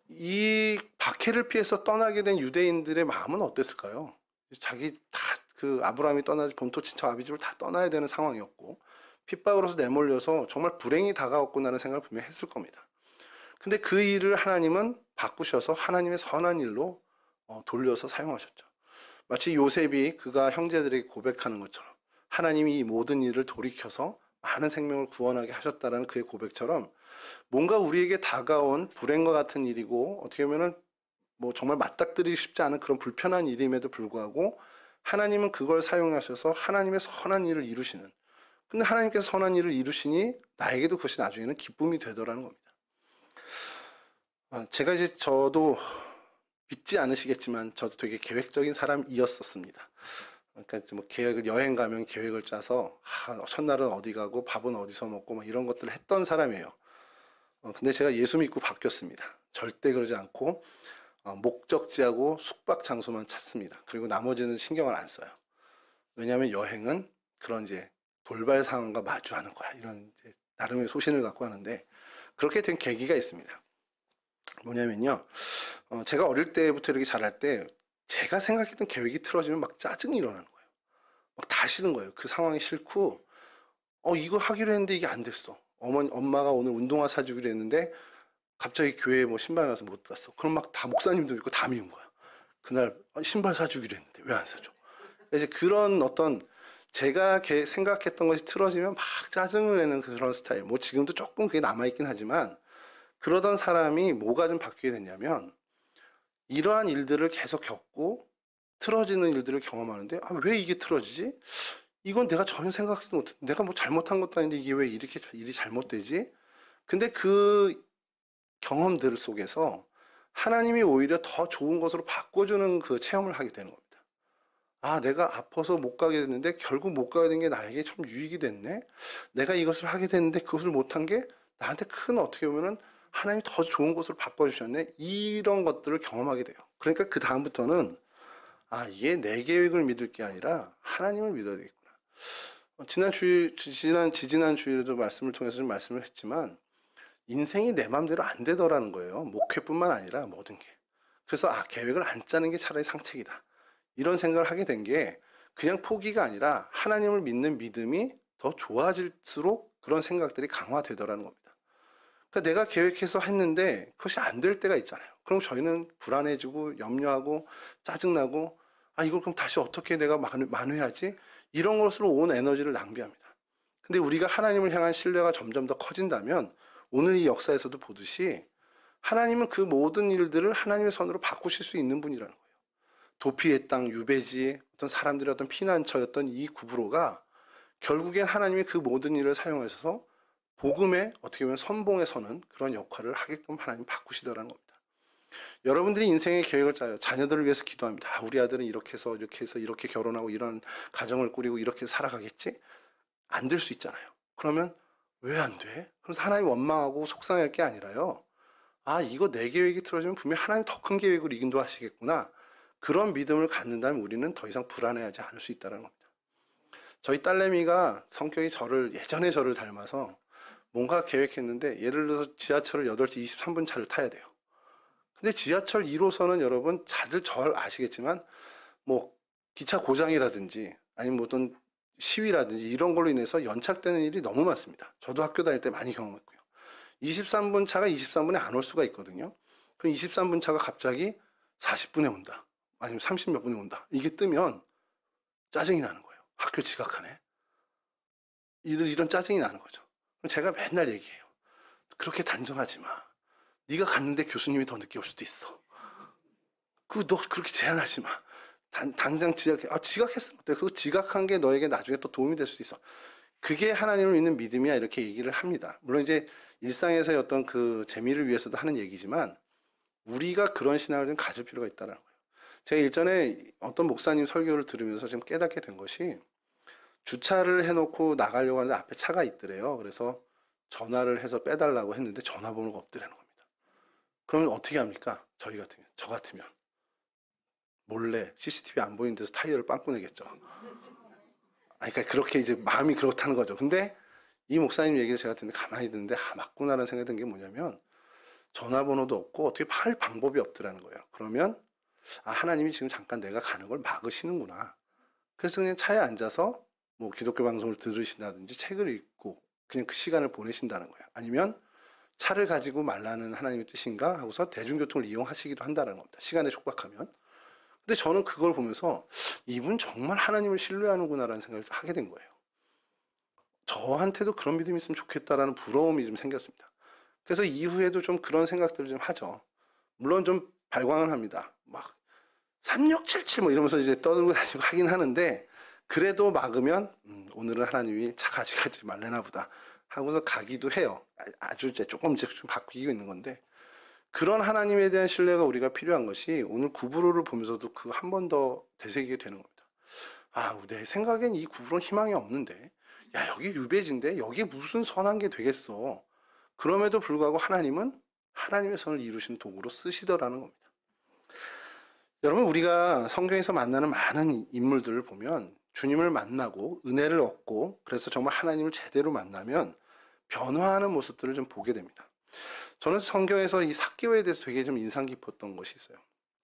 이 박해를 피해서 떠나게 된 유대인들의 마음은 어땠을까요? 자기 다 그 아브라함이 떠나지 본토 친척 아비집을 다 떠나야 되는 상황이었고 핍박으로서 내몰려서 정말 불행이 다가왔구나라는 생각을 분명히 했을 겁니다. 근데 그 일을 하나님은 바꾸셔서 하나님의 선한 일로 돌려서 사용하셨죠. 마치 요셉이 그가 형제들에게 고백하는 것처럼 하나님이 이 모든 일을 돌이켜서 많은 생명을 구원하게 하셨다라는 그의 고백처럼 뭔가 우리에게 다가온 불행과 같은 일이고 어떻게 보면은 뭐 정말 맞닥뜨리기 쉽지 않은 그런 불편한 일임에도 불구하고 하나님은 그걸 사용하셔서 하나님의 선한 일을 이루시는, 근데 하나님께서 선한 일을 이루시니 나에게도 그것이 나중에는 기쁨이 되더라는 겁니다. 제가 이제 저도 믿지 않으시겠지만 저도 되게 계획적인 사람이었었습니다. 그러니까 뭐 계획을, 여행 가면 계획을 짜서 첫날은 어디 가고 밥은 어디서 먹고 뭐 이런 것들을 했던 사람이에요. 근데 제가 예수 믿고 바뀌었습니다. 절대 그러지 않고 목적지하고 숙박 장소만 찾습니다. 그리고 나머지는 신경을 안 써요. 왜냐하면 여행은 그런 이제 돌발 상황과 마주하는 거야. 이런 이제 나름의 소신을 갖고 하는데, 그렇게 된 계기가 있습니다. 뭐냐면요, 제가 어릴 때부터 이렇게 자랄 때 제가 생각했던 계획이 틀어지면 막 짜증이 일어나는 거예요. 막 다 싫은 거예요. 그 상황이 싫고, 이거 하기로 했는데 이게 안 됐어. 엄마가 오늘 운동화 사주기로 했는데 갑자기 교회에 뭐 신발 가서 못 갔어. 그럼 막 다 목사님도 있고 다 미운 거야. 그날 신발 사주기로 했는데 왜 안 사줘? 이제 그런 어떤 제가 생각했던 것이 틀어지면 막 짜증을 내는 그런 스타일. 뭐 지금도 조금 그게 남아있긴 하지만, 그러던 사람이 뭐가 좀 바뀌게 됐냐면, 이러한 일들을 계속 겪고 틀어지는 일들을 경험하는데, 왜 이게 틀어지지? 이건 내가 전혀 생각하지도 못했, 내가 뭐 잘못한 것도 아닌데 이게 왜 이렇게 일이 잘못되지? 근데 그 경험들 속에서 하나님이 오히려 더 좋은 것으로 바꿔주는 그 체험을 하게 되는 겁니다. 내가 아파서 못 가게 됐는데 결국 못 가게 된 게 나에게 좀 유익이 됐네. 내가 이것을 하게 됐는데 그것을 못한 게 나한테 큰, 어떻게 보면은 하나님이 더 좋은 것으로 바꿔주셨네. 이런 것들을 경험하게 돼요. 그러니까 그 다음부터는 이게 내 계획을 믿을 게 아니라 하나님을 믿어야 되겠구나. 지지난 주일에도 말씀을 통해서 좀 말씀을 했지만, 인생이 내 마음대로 안 되더라는 거예요. 목회뿐만 아니라 모든 게. 그래서 계획을 안 짜는 게 차라리 상책이다. 이런 생각을 하게 된 게 그냥 포기가 아니라 하나님을 믿는 믿음이 더 좋아질수록 그런 생각들이 강화되더라는 겁니다. 그러니까 내가 계획해서 했는데 그것이 안 될 때가 있잖아요. 그럼 저희는 불안해지고 염려하고 짜증나고, 이걸 그럼 다시 어떻게 내가 만회하지? 이런 것으로 온 에너지를 낭비합니다. 근데 우리가 하나님을 향한 신뢰가 점점 더 커진다면, 오늘 이 역사에서도 보듯이 하나님은 그 모든 일들을 하나님의 선으로 바꾸실 수 있는 분이라는 거예요. 도피의 땅, 유배지, 어떤 사람들의 어떤 피난처였던 이 구브로가 결국엔 하나님이 그 모든 일을 사용하셔서 복음의, 어떻게 보면 선봉에 서는 그런 역할을 하게끔 하나님 바꾸시더라는 겁니다. 여러분들이 인생의 계획을 짜요. 자녀들을 위해서 기도합니다. 우리 아들은 이렇게 해서 이렇게 결혼하고 이런 가정을 꾸리고 이렇게 살아가겠지? 안 될 수 있잖아요. 그러면 왜 안 돼? 그래서 하나님 원망하고 속상할 게 아니라요. 이거 내 계획이 틀어지면 분명히 하나님 더 큰 계획으로 인도하시겠구나. 그런 믿음을 갖는다면 우리는 더 이상 불안해하지 않을 수 있다는 겁니다. 저희 딸내미가 성격이 예전에 저를 닮아서 뭔가 계획했는데, 예를 들어서 지하철을 8시 23분 차를 타야 돼요. 근데 지하철 1호선은 여러분 다들 절 아시겠지만 뭐 기차 고장이라든지 아니면 뭐 어떤 시위라든지 이런 걸로 인해서 연착되는 일이 너무 많습니다. 저도 학교 다닐 때 많이 경험했고요. 23분 차가 23분에 안 올 수가 있거든요. 그럼 23분 차가 갑자기 40분에 온다. 아니면 30 몇 분에 온다. 이게 뜨면 짜증이 나는 거예요. 학교 지각하네. 이런 짜증이 나는 거죠. 그럼 제가 맨날 얘기해요. 그렇게 단정하지 마. 네가 갔는데 교수님이 더 늦게 올 수도 있어. 너 그렇게 제한하지 마. 당장 지각했으면 어때? 그거 지각한 게 너에게 나중에 또 도움이 될 수도 있어. 그게 하나님을 믿는 믿음이야. 이렇게 얘기를 합니다. 물론 이제 일상에서의 어떤 그 재미를 위해서도 하는 얘기지만, 우리가 그런 신앙을 좀 가질 필요가 있다는 거예요. 제가 일전에 어떤 목사님 설교를 들으면서 좀 깨닫게 된 것이, 주차를 해놓고 나가려고 하는데 앞에 차가 있더래요. 그래서 전화를 해서 빼달라고 했는데 전화번호가 없더라는 겁니다. 그러면 어떻게 합니까? 저 같으면 몰래 CCTV 안 보이는 데서 타이어를 빵꾸 내겠죠. 그러니까 그렇게 이제 마음이 그렇다는 거죠. 근데 이 목사님 얘기를 제가 듣는데 가만히 듣는데 맞구나라는 생각이 든 게 뭐냐면, 전화번호도 없고 어떻게 할 방법이 없더라는 거예요. 그러면 하나님이 지금 잠깐 내가 가는 걸 막으시는구나. 그래서 그냥 차에 앉아서 뭐 기독교 방송을 들으신다든지 책을 읽고 그냥 그 시간을 보내신다는 거예요. 아니면 차를 가지고 말라는 하나님의 뜻인가 하고서 대중교통을 이용하시기도 한다는 겁니다. 시간에 촉박하면. 근데 저는 그걸 보면서 이분 정말 하나님을 신뢰하는구나라는 생각을 하게 된 거예요. 저한테도 그런 믿음이 있으면 좋겠다라는 부러움이 좀 생겼습니다. 그래서 이후에도 좀 그런 생각들을 좀 하죠. 물론 좀 발광을 합니다. 막 3677 뭐 이러면서 이제 떠들고 다니고 하긴 하는데 그래도 막으면 오늘은 하나님이 차가지 가지 말래나 보다 하고서 가기도 해요. 아주 이제 조금씩 좀 바뀌고 있는 건데 그런 하나님에 대한 신뢰가 우리가 필요한 것이 오늘 구브로를 보면서도 그 한 번 더 되새기게 되는 겁니다. 아, 내 생각엔 이 구브로는 희망이 없는데 야, 여기 유배지인데 여기 무슨 선한 게 되겠어. 그럼에도 불구하고 하나님은 하나님의 선을 이루신 도구로 쓰시더라는 겁니다. 여러분, 우리가 성경에서 만나는 많은 인물들을 보면 주님을 만나고 은혜를 얻고 그래서 정말 하나님을 제대로 만나면 변화하는 모습들을 좀 보게 됩니다. 저는 성경에서 이 삭개오에 대해서 되게 좀 인상 깊었던 것이 있어요.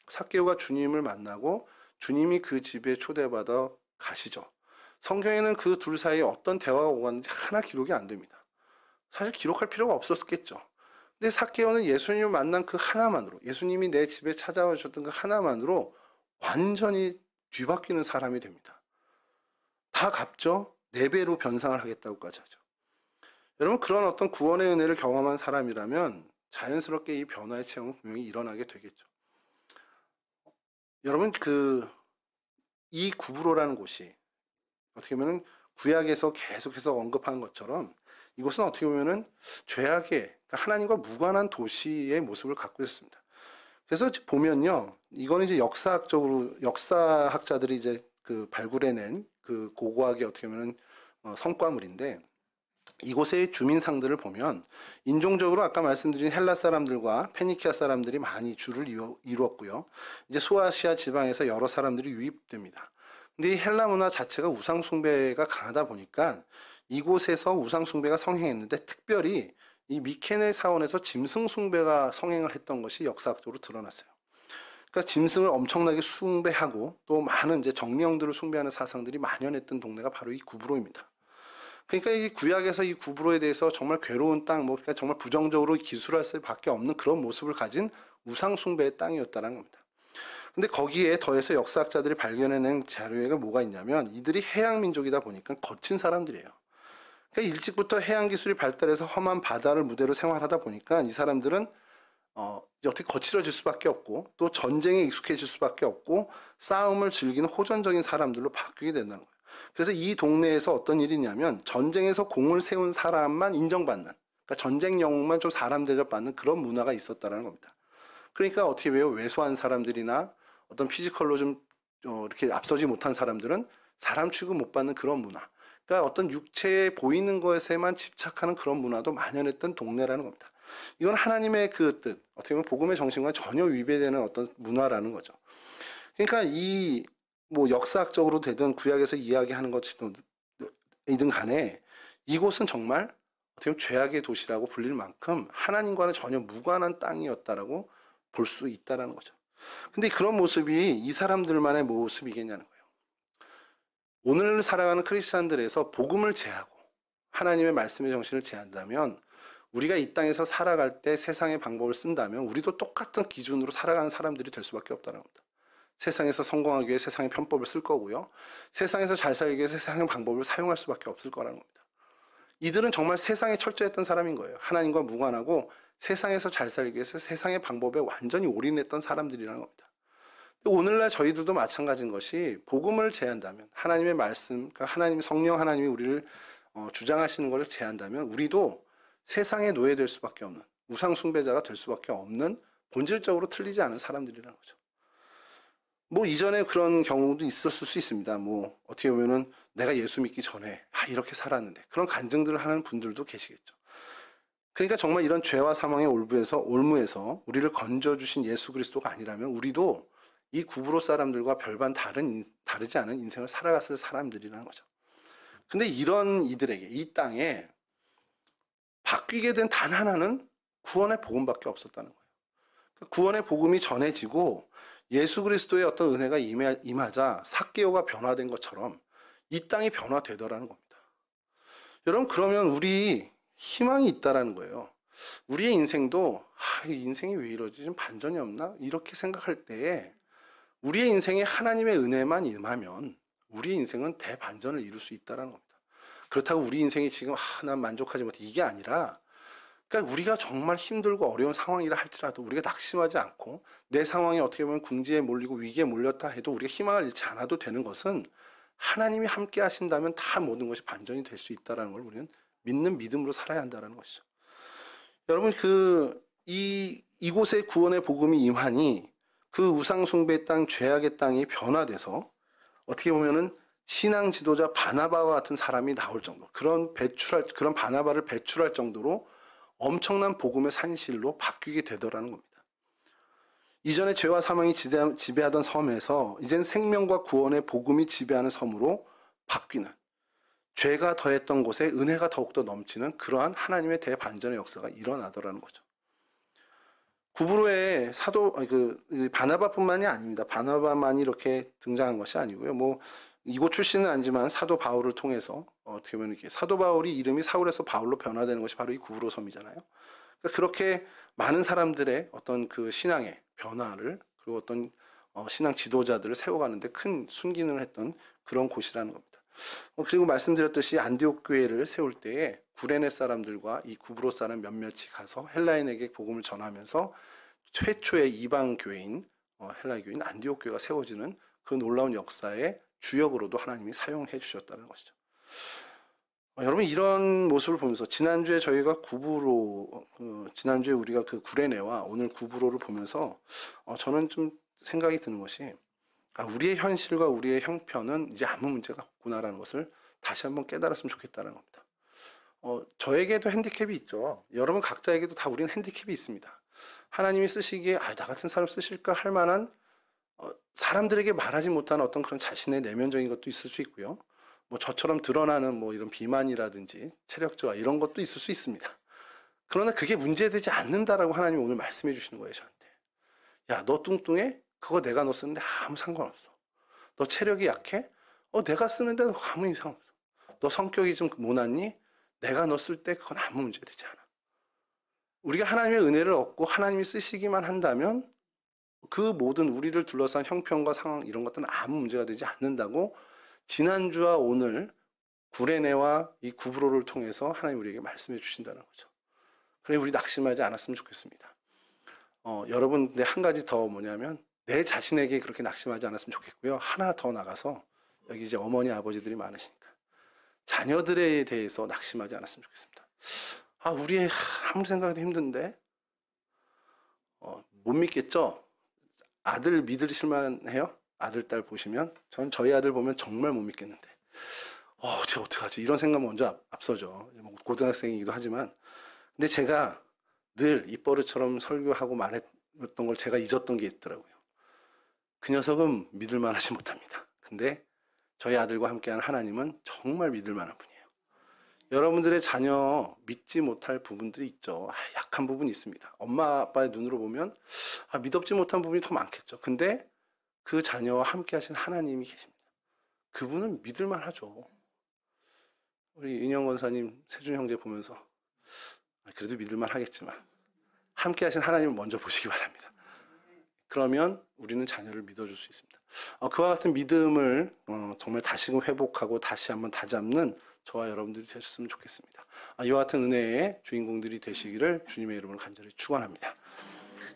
삭개오가 주님을 만나고 주님이 그 집에 초대받아 가시죠. 성경에는 그 둘 사이에 어떤 대화가 오갔는지 하나 기록이 안 됩니다. 사실 기록할 필요가 없었겠죠. 근데 삭개오는 예수님을 만난 그 하나만으로, 예수님이 내 집에 찾아와 주셨던 그 하나만으로 완전히 뒤바뀌는 사람이 됩니다. 다 갚죠. 4배로 변상을 하겠다고까지 하죠. 여러분, 그런 어떤 구원의 은혜를 경험한 사람이라면 자연스럽게 이 변화의 체험은 분명히 일어나게 되겠죠. 여러분, 이 구브로라는 곳이 어떻게 보면 구약에서 계속해서 언급한 것처럼 이곳은 어떻게 보면은 죄악의, 그러니까 하나님과 무관한 도시의 모습을 갖고 있습니다. 그래서 보면요, 이거는 이제 역사학자들이 이제 그 발굴해낸 그 고고학의 어떻게 보면은 성과물인데, 이곳의 주민상들을 보면 인종적으로 아까 말씀드린 헬라 사람들과 페니키아 사람들이 많이 주를 이루었고요. 이제 소아시아 지방에서 여러 사람들이 유입됩니다. 근데 이 헬라 문화 자체가 우상 숭배가 강하다 보니까 이곳에서 우상 숭배가 성행했는데 특별히 이 미케네 사원에서 짐승 숭배가 성행을 했던 것이 역사학적으로 드러났어요. 그러니까 짐승을 엄청나게 숭배하고 또 많은 이제 정령들을 숭배하는 사상들이 만연했던 동네가 바로 이 구브로입니다. 그러니까 이 구약에서 이 구브로에 대해서 정말 괴로운 땅, 그러니까 정말 부정적으로 기술할 수밖에 없는 그런 모습을 가진 우상 숭배의 땅이었다는 겁니다. 근데 거기에 더해서 역사학자들이 발견해낸 자료가 뭐가 있냐면 이들이 해양 민족이다 보니까 거친 사람들이에요. 그러니까 일찍부터 해양 기술이 발달해서 험한 바다를 무대로 생활하다 보니까 이 사람들은 어떻게 거칠어질 수밖에 없고 또 전쟁에 익숙해질 수밖에 없고 싸움을 즐기는 호전적인 사람들로 바뀌게 된다는 거예요. 그래서 이 동네에서 어떤 일이 있냐면 전쟁에서 공을 세운 사람만 인정받는, 그러니까 전쟁 영웅만 좀 사람 대접받는 그런 문화가 있었다는 겁니다. 그러니까 어떻게 해요? 왜소한 사람들이나 어떤 피지컬로 좀 이렇게 앞서지 못한 사람들은 사람 취급 못 받는 그런 문화. 그러니까 어떤 육체에 보이는 것에만 집착하는 그런 문화도 만연했던 동네라는 겁니다. 이건 하나님의 그 뜻, 어떻게 보면 복음의 정신과 전혀 위배되는 어떤 문화라는 거죠. 그러니까 이 뭐 역사학적으로 되든 구약에서 이야기하는 것이든 간에 이곳은 정말 어떻게 보면 죄악의 도시라고 불릴 만큼 하나님과는 전혀 무관한 땅이었다라고 볼 수 있다라는 거죠. 근데 그런 모습이 이 사람들만의 모습이겠냐는 거예요. 오늘 살아가는 크리스찬들에서 복음을 제하고 하나님의 말씀의 정신을 제한다면 우리가 이 땅에서 살아갈 때 세상의 방법을 쓴다면 우리도 똑같은 기준으로 살아가는 사람들이 될 수밖에 없다는 겁니다. 세상에서 성공하기 위해 세상의 편법을 쓸 거고요. 세상에서 잘 살기 위해 세상의 방법을 사용할 수밖에 없을 거라는 겁니다. 이들은 정말 세상에 철저했던 사람인 거예요. 하나님과 무관하고 세상에서 잘 살기 위해서 세상의 방법에 완전히 올인했던 사람들이라는 겁니다. 오늘날 저희들도 마찬가지인 것이 복음을 제한다면 하나님의 말씀, 그러니까 하나님 성령 하나님이 우리를 주장하시는 것을 제한다면 우리도 세상에 노예될 수밖에 없는 우상 숭배자가 될 수밖에 없는 본질적으로 틀리지 않은 사람들이라는 거죠. 뭐 이전에 그런 경우도 있었을 수 있습니다. 뭐 어떻게 보면은 내가 예수 믿기 전에 이렇게 살았는데 그런 간증들을 하는 분들도 계시겠죠. 그러니까 정말 이런 죄와 사망의 올무에서 우리를 건져주신 예수 그리스도가 아니라면 우리도 이 구브로 사람들과 별반 다르지 않은 인생을 살아갔을 사람들이라는 거죠. 근데 이런 이들에게 이 땅에 바뀌게 된 단 하나는 구원의 복음밖에 없었다는 거예요. 구원의 복음이 전해지고 예수 그리스도의 어떤 은혜가 임하자 삭개오가 변화된 것처럼 이 땅이 변화되더라는 겁니다. 여러분, 그러면 우리 희망이 있다라는 거예요. 우리의 인생도 인생이 왜 이러지? 좀 반전이 없나? 이렇게 생각할 때에 우리의 인생에 하나님의 은혜만 임하면 우리의 인생은 대반전을 이룰 수 있다는 겁니다. 그렇다고 우리 인생이 지금 난 만족하지 못해 이게 아니라 그러니까 우리가 정말 힘들고 어려운 상황이라 할지라도 우리가 낙심하지 않고 내 상황이 어떻게 보면 궁지에 몰리고 위기에 몰렸다 해도 우리가 희망을 잃지 않아도 되는 것은 하나님이 함께 하신다면 다 모든 것이 반전이 될 수 있다는 걸 우리는 믿는 믿음으로 살아야 한다는 것이죠. 여러분 이곳에 구원의 복음이 임하니 그 우상 숭배 땅 죄악의 땅이 변화돼서 어떻게 보면은 신앙 지도자 바나바와 같은 사람이 나올 정도 그런 바나바를 배출할 정도로 엄청난 복음의 산실로 바뀌게 되더라는 겁니다. 이전에 죄와 사망이 지배하던 섬에서 이젠 생명과 구원의 복음이 지배하는 섬으로 바뀌는 죄가 더했던 곳에 은혜가 더욱더 넘치는 그러한 하나님의 대반전의 역사가 일어나더라는 거죠. 구브로에 바나바뿐만이 아닙니다. 바나바만이 이렇게 등장한 것이 아니고요. 이곳 출신은 아니지만 사도 바울을 통해서 어떻게 보면 이렇게 사도 바울이 이름이 사울에서 바울로 변화되는 것이 바로 이 구브로 섬이잖아요. 그러니까 그렇게 많은 사람들의 어떤 그 신앙의 변화를 그리고 어떤 신앙 지도자들을 세워가는데 큰 순기능을 했던 그런 곳이라는 겁니다. 그리고 말씀드렸듯이 안디옥 교회를 세울 때에 구레네 사람들과 이 구브로 사람 몇몇이 가서 헬라인에게 복음을 전하면서 최초의 이방 교회인 헬라 교회인 안디옥 교회가 세워지는 그 놀라운 역사의 주역으로도 하나님이 사용해 주셨다는 것이죠. 여러분 이런 모습을 보면서 지난주에 저희가 지난주에 우리가 그 구레네와 오늘 구브로를 보면서 저는 좀 생각이 드는 것이 우리의 현실과 우리의 형편은 이제 아무 문제가 없구나라는 것을 다시 한번 깨달았으면 좋겠다는 겁니다. 저에게도 핸디캡이 있죠. 여러분 각자에게도 다 우리는 핸디캡이 있습니다. 하나님이 쓰시기에 나 같은 사람 쓰실까 할 만한 사람들에게 말하지 못하는 어떤 그런 자신의 내면적인 것도 있을 수 있고요. 저처럼 드러나는 이런 비만이라든지 체력 저하 이런 것도 있을 수 있습니다. 그러나 그게 문제되지 않는다라고 하나님이 오늘 말씀해 주시는 거예요, 저한테. 야, 너 뚱뚱해? 그거 내가 너 쓰는데 아무 상관없어. 너 체력이 약해? 내가 쓰는데 아무 이상 없어. 너 성격이 좀 모났니? 내가 너 쓸 때 그건 아무 문제 되지 않아. 우리가 하나님의 은혜를 얻고 하나님이 쓰시기만 한다면 그 모든 우리를 둘러싼 형편과 상황 이런 것들은 아무 문제가 되지 않는다고 지난주와 오늘 구레네와 이 구브로를 통해서 하나님 우리에게 말씀해 주신다는 거죠. 그래 우리 낙심하지 않았으면 좋겠습니다. 여러분 근데 한 가지 더 뭐냐면 내 자신에게 그렇게 낙심하지 않았으면 좋겠고요. 하나 더 나가서 여기 이제 어머니 아버지들이 많으시니까 자녀들에 대해서 낙심하지 않았으면 좋겠습니다. 우리 아무 생각해도 힘든데 못 믿겠죠? 아들 믿으실만 해요? 아들, 딸 보시면 전 저희 아들 보면 정말 못 믿겠는데 제가 어떡하지? 이런 생각 먼저 앞서죠. 고등학생이기도 하지만 근데 제가 늘 입버릇처럼 설교하고 말했던 걸 제가 잊었던 게 있더라고요. 그 녀석은 믿을 만하지 못합니다. 근데 저희 아들과 함께하는 하나님은 정말 믿을 만한 분이에요. 여러분들의 자녀 믿지 못할 부분들이 있죠. 약한 부분이 있습니다. 엄마 아빠의 눈으로 보면 믿업지 못한 부분이 더 많겠죠. 근데 그 자녀와 함께 하신 하나님이 계십니다. 그분은 믿을만 하죠. 우리 인영 권사님, 세준 형제 보면서 그래도 믿을만 하겠지만 함께 하신 하나님을 먼저 보시기 바랍니다. 그러면 우리는 자녀를 믿어줄 수 있습니다. 그와 같은 믿음을 정말 다시금 회복하고 다시 한번 다잡는 저와 여러분들이 되셨으면 좋겠습니다. 이와 같은 은혜의 주인공들이 되시기를 주님의 이름으로 간절히 축원합니다.